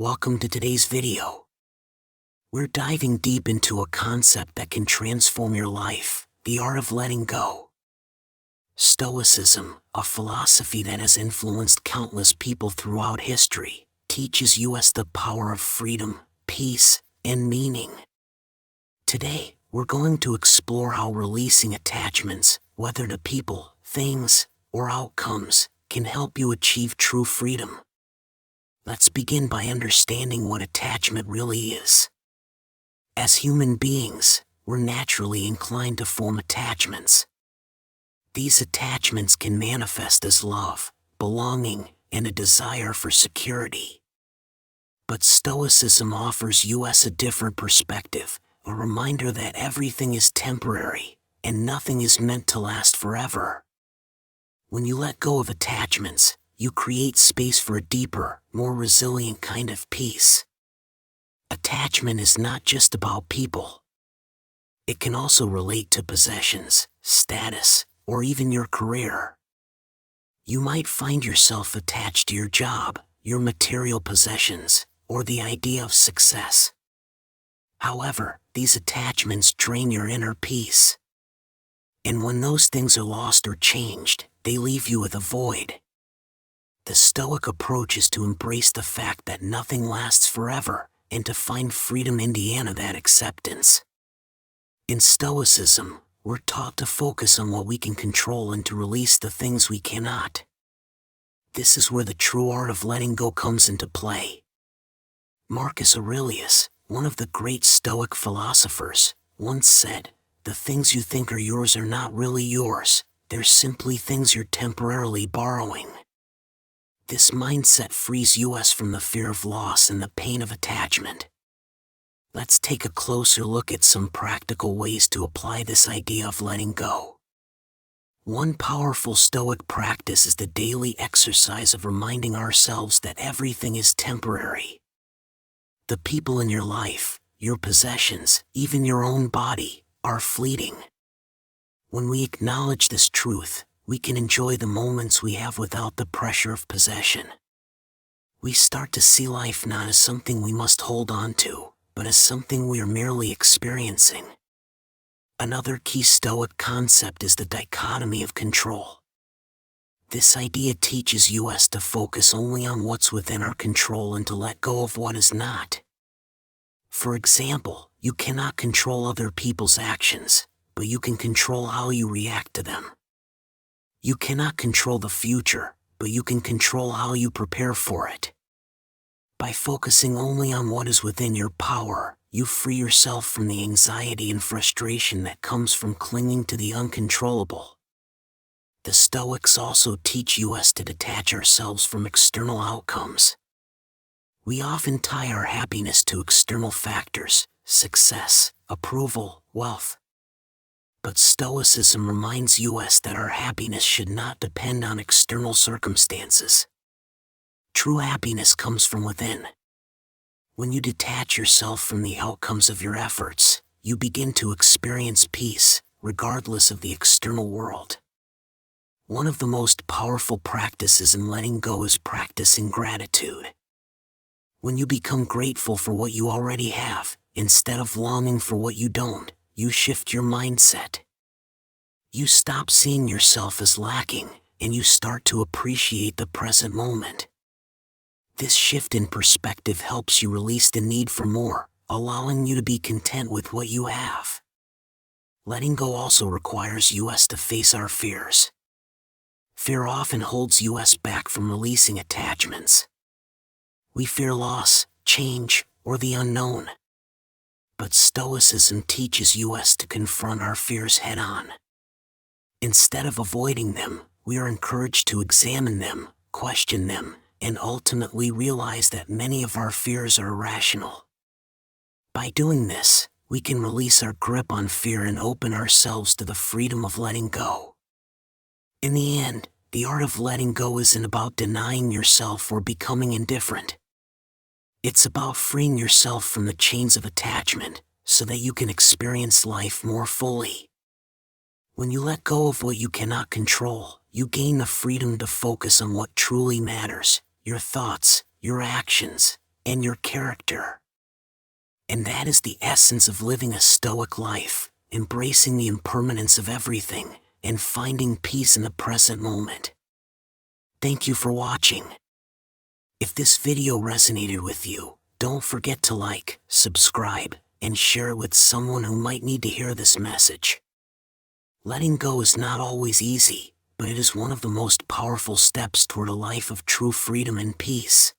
welcome to today's video. We're diving deep into a concept that can transform your life, the art of letting go. Stoicism, a philosophy that has influenced countless people throughout history, teaches us the power of freedom, peace, and meaning. Today, we're going to explore how releasing attachments, whether to people, things, or outcomes, can help you achieve true freedom. Let's begin by understanding what attachment really is. As human beings, we're naturally inclined to form attachments. These attachments can manifest as love, belonging, and a desire for security. But Stoicism offers us a different perspective, a reminder that everything is temporary, and nothing is meant to last forever. When you let go of attachments, you create space for a deeper, more resilient kind of peace. Attachment is not just about people. It can also relate to possessions, status, or even your career. You might find yourself attached to your job, your material possessions, or the idea of success. However, these attachments drain your inner peace. And when those things are lost or changed, they leave you with a void. The Stoic approach is to embrace the fact that nothing lasts forever, and to find freedom in that acceptance. In Stoicism, we're taught to focus on what we can control and to release the things we cannot. This is where the true art of letting go comes into play. Marcus Aurelius, one of the great Stoic philosophers, once said, "The things you think are yours are not really yours, they're simply things you're temporarily borrowing." This mindset frees us from the fear of loss and the pain of attachment. Let's take a closer look at some practical ways to apply this idea of letting go. One powerful Stoic practice is the daily exercise of reminding ourselves that everything is temporary. The people in your life, your possessions, even your own body, are fleeting. When we acknowledge this truth, we can enjoy the moments we have without the pressure of possession. We start to see life not as something we must hold on to, but as something we are merely experiencing. Another key Stoic concept is the dichotomy of control. This idea teaches us to focus only on what's within our control and to let go of what is not. For example, you cannot control other people's actions, but you can control how you react to them. You cannot control the future, but you can control how you prepare for it. By focusing only on what is within your power, you free yourself from the anxiety and frustration that comes from clinging to the uncontrollable. The Stoics also teach us to detach ourselves from external outcomes. We often tie our happiness to external factors, success, approval, wealth. But Stoicism reminds us that our happiness should not depend on external circumstances. True happiness comes from within. When you detach yourself from the outcomes of your efforts, you begin to experience peace, regardless of the external world. One of the most powerful practices in letting go is practicing gratitude. When you become grateful for what you already have, instead of longing for what you don't, you shift your mindset. You stop seeing yourself as lacking, and you start to appreciate the present moment. This shift in perspective helps you release the need for more, allowing you to be content with what you have. Letting go also requires us to face our fears. Fear often holds us back from releasing attachments. We fear loss, change, or the unknown. But Stoicism teaches us to confront our fears head-on. Instead of avoiding them, we are encouraged to examine them, question them, and ultimately realize that many of our fears are irrational. By doing this, we can release our grip on fear and open ourselves to the freedom of letting go. In the end, the art of letting go isn't about denying yourself or becoming indifferent. It's about freeing yourself from the chains of attachment, so that you can experience life more fully. When you let go of what you cannot control, you gain the freedom to focus on what truly matters, your thoughts, your actions, and your character. And that is the essence of living a Stoic life, embracing the impermanence of everything, and finding peace in the present moment. Thank you for watching. If this video resonated with you, don't forget to like, subscribe, and share it with someone who might need to hear this message. Letting go is not always easy, but it is one of the most powerful steps toward a life of true freedom and peace.